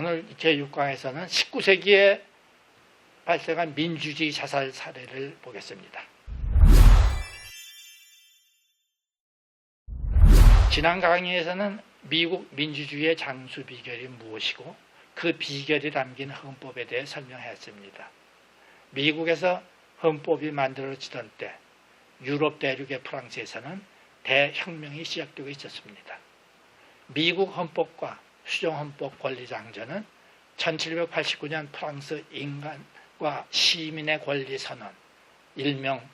오늘 제6강에서는 19세기에 발생한 민주주의 자살 사례를 보겠습니다. 지난 강의에서는 미국 민주주의의 장수 비결이 무엇이고 그 비결이 담긴 헌법에 대해 설명했습니다. 미국에서 헌법이 만들어지던 때 유럽 대륙의 프랑스에서는 대혁명이 시작되고 있었습니다. 미국 헌법과 수정헌법 권리장전은 1789년 프랑스 인간과 시민의 권리선언, 일명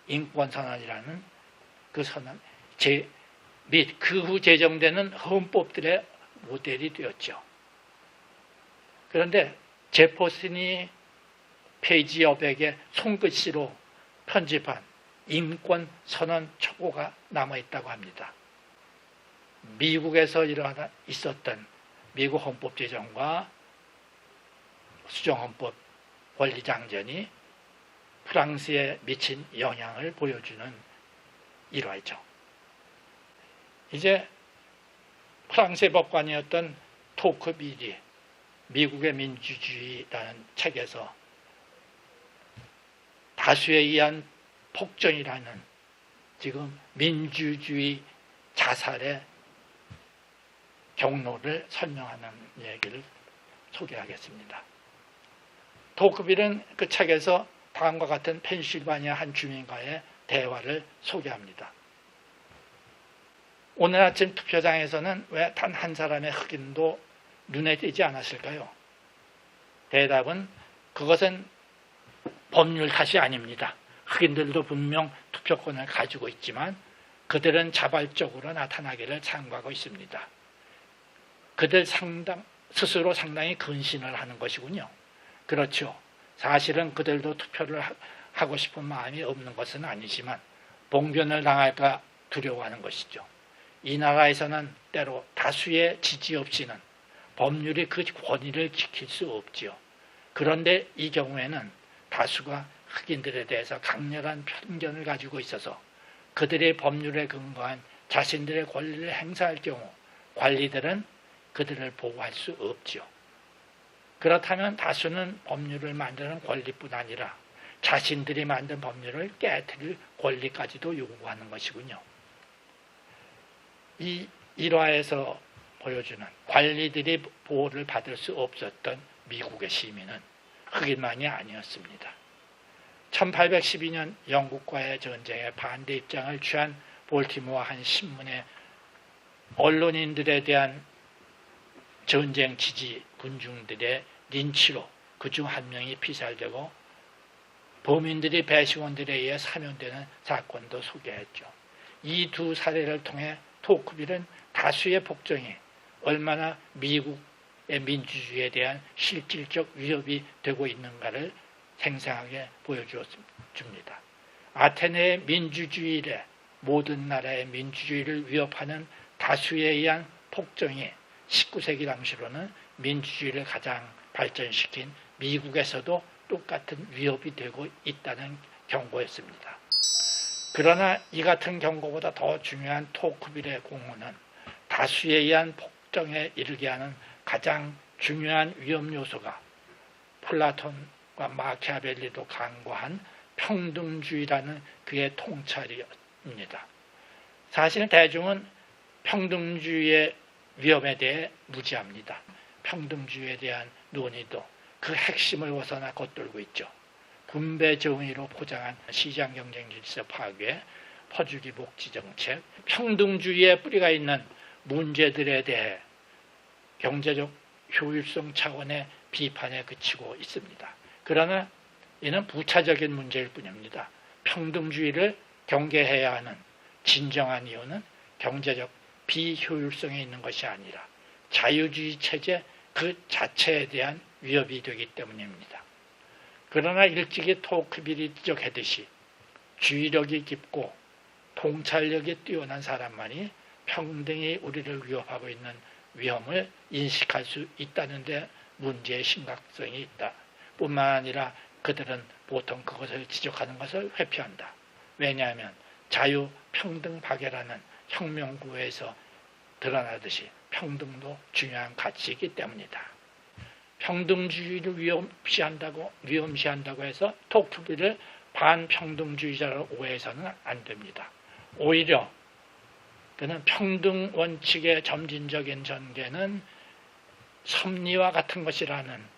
인권선언이라는 그 선언 및 그 후 제정되는 헌법들의 모델이 되었죠. 그런데 제퍼슨이 페이지 여백에 손글씨로 편집한 인권선언 초고가 남아있다고 합니다. 미국에서 있었던 미국 헌법 제정과 수정헌법 권리장전이 프랑스에 미친 영향을 보여주는 일화이죠. 이제 프랑스의 법관이었던 토크빌이 미국의 민주주의라는 책에서 다수에 의한 폭정이라는 지금 민주주의 자살의 경로를 설명하는 얘기를 소개하겠습니다. 토크빌은 그 책에서 다음과 같은 펜실바니아 한 주민과의 대화를 소개합니다. 오늘 아침 투표장에서는 왜 단 한 사람의 흑인도 눈에 띄지 않았을까요? 대답은 그것은 법률 탓이 아닙니다. 흑인들도 분명 투표권을 가지고 있지만 그들은 자발적으로 나타나기를 참고하고 있습니다. 그들 스스로 상당히 근신을 하는 것이군요. 그렇죠. 사실은 그들도 투표를 하고 싶은 마음이 없는 것은 아니지만 봉변을 당할까 두려워하는 것이죠. 이 나라에서는 때로 다수의 지지 없이는 법률이 그 권위를 지킬 수 없지요. 그런데 이 경우에는 다수가 흑인들에 대해서 강렬한 편견을 가지고 있어서 그들의 법률에 근거한 자신들의 권리를 행사할 경우 관리들은 그들을 보호할 수 없지요. 그렇다면 다수는 법률을 만드는 권리뿐 아니라 자신들이 만든 법률을 깨트릴 권리까지도 요구하는 것이군요. 이 일화에서 보여주는 관리들이 보호를 받을 수 없었던 미국의 시민은 흑인만이 아니었습니다. 1812년 영국과의 전쟁에 반대 입장을 취한 볼티모어 한 신문의 언론인들에 대한 전쟁 지지 군중들의 린치로 그중 한 명이 피살되고 범인들이 배심원들에 의해 사면되는 사건도 소개했죠. 이 두 사례를 통해 토크빌은 다수의 폭정이 얼마나 미국의 민주주의에 대한 실질적 위협이 되고 있는가를 생생하게 보여주었습니다. 아테네의 민주주의래 모든 나라의 민주주의를 위협하는 다수에 의한 폭정이 19세기 당시로는 민주주의를 가장 발전시킨 미국에서도 똑같은 위협이 되고 있다는 경고였습니다. 그러나 이 같은 경고보다 더 중요한 토크빌의 공헌은 다수에 의한 폭정에 이르게 하는 가장 중요한 위험 요소가 플라톤과 마키아벨리도 강구한 평등주의라는 그의 통찰입니다. 사실 대중은 평등주의의 위험에 대해 무지합니다. 평등주의에 대한 논의도 그 핵심을 벗어나 겉돌고 있죠. 분배 정의로 포장한 시장 경쟁 질서 파괴, 퍼주기 복지 정책, 평등주의의 뿌리가 있는 문제들에 대해 경제적 효율성 차원의 비판에 그치고 있습니다. 그러나 이는 부차적인 문제일 뿐입니다. 평등주의를 경계해야 하는 진정한 이유는 경제적 비효율성에 있는 것이 아니라 자유주의 체제 그 자체에 대한 위협이 되기 때문입니다. 그러나 일찍이 토크빌이 지적했듯이 주의력이 깊고 통찰력이 뛰어난 사람만이 평등이 우리를 위협하고 있는 위험을 인식할 수 있다는 데 문제의 심각성이 있다. 뿐만 아니라 그들은 보통 그것을 지적하는 것을 회피한다. 왜냐하면 자유, 평등, 박애라는 혁명구에서 드러나듯이 평등도 중요한 가치이기 때문이다. 평등주의를 위험시한다고 해서 토크빌을 반평등주의자로 오해해서는 안 됩니다. 오히려 그는 평등 원칙의 점진적인 전개는 섭리와 같은 것이라는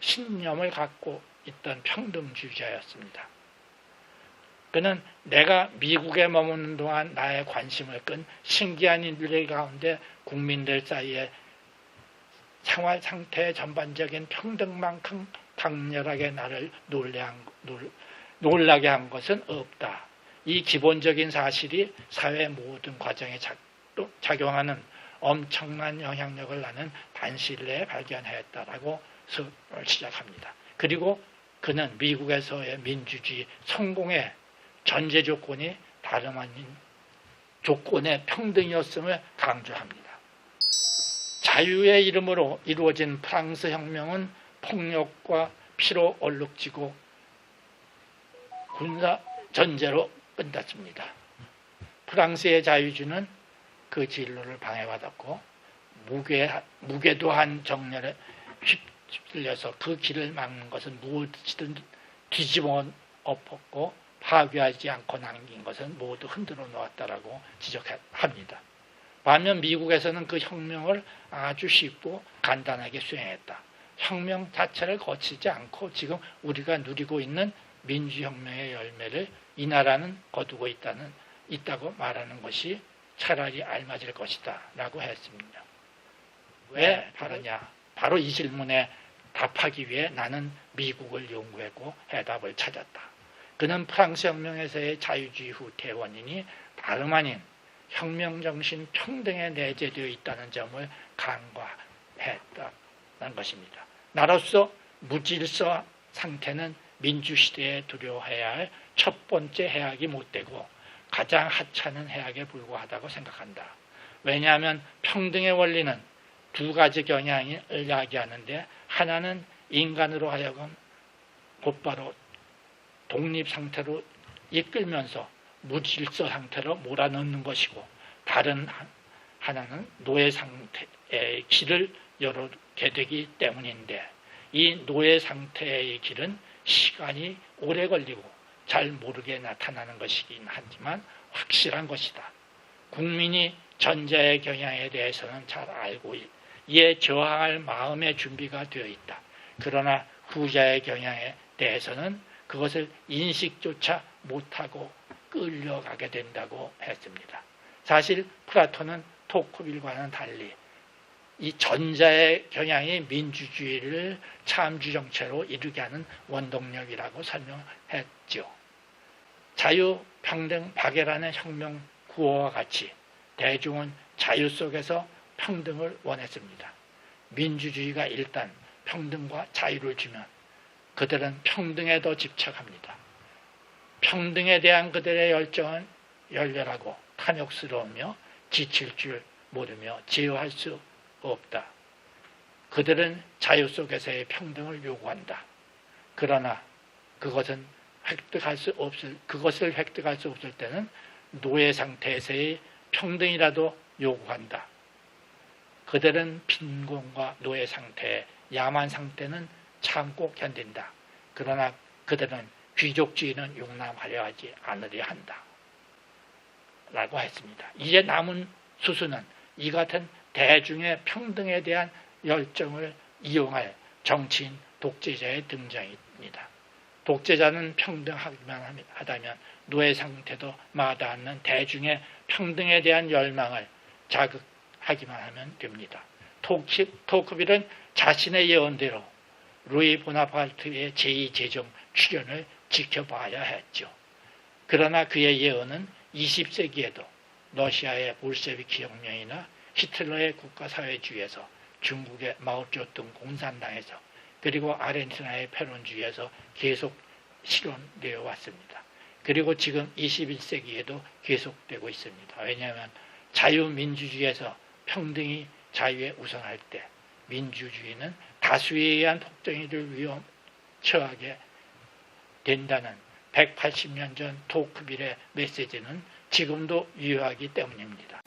신념을 갖고 있던 평등주의자였습니다. 그는 내가 미국에 머무는 동안 나의 관심을 끈 신기한 일들 가운데 국민들 사이에 생활 상태의 전반적인 평등만큼 강렬하게 나를 놀라게 한 것은 없다. 이 기본적인 사실이 사회 모든 과정에 작용하는 엄청난 영향력을 나는 단시일 내에 발견하였다라고 시작합니다. 그리고 그는 미국에서의 민주주의 성공의 전제 조건이 다름 아닌 조건의 평등이었음을 강조합니다. 자유의 이름으로 이루어진 프랑스 혁명은 폭력과 피로 얼룩지고 군사 전제로 끝났습니다. 프랑스의 자유주의는 그 진로를 방해받았고 무괴도한 정렬에 휩쓸려서 그 길을 막는 것은 무엇이든 뒤집어 엎었고 파괴하지 않고 남긴 것은 모두 흔들어 놓았다라고 지적합니다. 반면 미국에서는 그 혁명을 아주 쉽고 간단하게 수행했다. 혁명 자체를 거치지 않고 지금 우리가 누리고 있는 민주혁명의 열매를 이 나라는 거두고 있다고 말하는 것이 차라리 알맞을 것이다 라고 했습니다. 왜 그러냐? 바로 이 질문에 답하기 위해 나는 미국을 연구했고 해답을 찾았다. 그는 프랑스 혁명에서의 자유주의 후퇴의 원인이 다름 아닌 혁명정신 평등에 내재되어 있다는 점을 간과했다는 것입니다. 나로서 무질서 상태는 민주시대에 두려워해야 할 첫 번째 해악이 못되고 가장 하찮은 해악에 불과하다고 생각한다. 왜냐하면 평등의 원리는 두 가지 경향을 야기하는데 하나는 인간으로 하여금 곧바로 독립 상태로 이끌면서 무질서 상태로 몰아넣는 것이고 다른 하나는 노예 상태의 길을 열게 되기 때문인데 이 노예 상태의 길은 시간이 오래 걸리고 잘 모르게 나타나는 것이긴 하지만 확실한 것이다. 국민이 전자의 경향에 대해서는 잘 알고 이에 저항할 마음의 준비가 되어 있다. 그러나 후자의 경향에 대해서는 그것을 인식조차 못하고 끌려가게 된다고 했습니다. 사실 플라톤은 토크빌과는 달리 이 전자의 경향이 민주주의를 참주 정체로 이르게 하는 원동력이라고 설명했죠. 자유, 평등, 박애라는 혁명 구호와 같이 대중은 자유 속에서 평등을 원했습니다. 민주주의가 일단 평등과 자유를 주면 그들은 평등에 더 집착합니다. 평등에 대한 그들의 열정은 열렬하고 탐욕스러우며 지칠 줄 모르며 제어할 수 없다. 그들은 자유 속에서의 평등을 요구한다. 그러나 그것을 획득할 수 없을 때는 노예 상태에서의 평등이라도 요구한다. 그들은 빈곤과 노예 상태의 야만 상태는 참고 견딘다. 그러나 그들은 귀족주의는 용납하려 하지 않으려 한다. 라고 했습니다. 이제 남은 수수는 이 같은 대중의 평등에 대한 열정을 이용할 정치인 독재자의 등장입니다. 독재자는 평등하기만 하다면 노예 상태도 마다않는 대중의 평등에 대한 열망을 자극하기만 하면 됩니다. 토크빌은 자신의 예언대로 루이 보나파르트의 제2제정 출현을 지켜봐야 했죠. 그러나 그의 예언은 20세기에도 러시아의 볼셰비키 혁명이나 히틀러의 국가사회주의에서 중국의 마오쩌둥 공산당에서 그리고 아르헨티나의 페론주의에서 계속 실현되어 왔습니다. 그리고 지금 21세기에도 계속되고 있습니다. 왜냐하면 자유민주주의에서 평등이 자유에 우선할 때 민주주의는 다수에 의한 폭정이를 처하게 된다는 180년 전 토크빌의 메시지는 지금도 유효하기 때문입니다.